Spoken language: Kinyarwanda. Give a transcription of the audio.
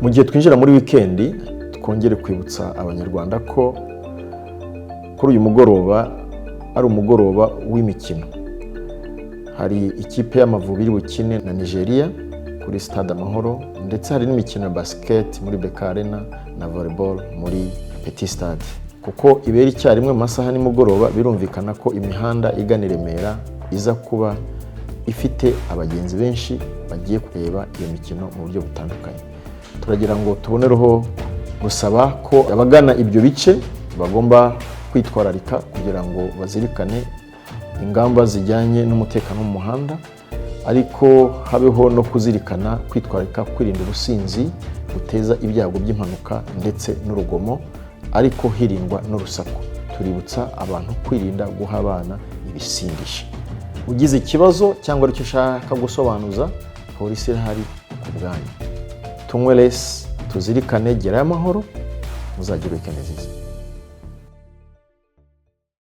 Mu gihe twinjira muri weekend twongere kwibutsa abanyarwanda ko kuri uyu mugoroba ari umugoroba w'imikino. Hari ikipe y'Amavubi iri bukine na Nigeria kuri Stade Amahoro, ndetse hari n'imikino ya basket muri BK Arena na volleyball muri Petit Stade. Kuko ibera icyarimwe mu masaha nimugoroba, birumvikana ko imihanda igana i Remera iza kuba ifite abagenzi benshi bagiye kureba iyo mikino mu buryo butandukanye. Turagira ngo tubonereho gusaba ko abagana ibyo bice bagomba kwitwararika kugira ngo bazirikane ingamba zijyanye n'umutekano mu muhanda, ariko habeho no kuzirikana kwitwararika, kwirinda ubusinzi buteza ibyago by'impanuka ndetse n'urugomo, ariko hirindwa n'urusaku. Tuributsa abantu kwirinda guha abana ibisindisha. Ugize ikibazo cyangwa icyo ushaka gusobanuza, polisi irahari ku bwanyu. Tunywe less, tuzirikane, gerayo amahoro, muzagire weekend nziza.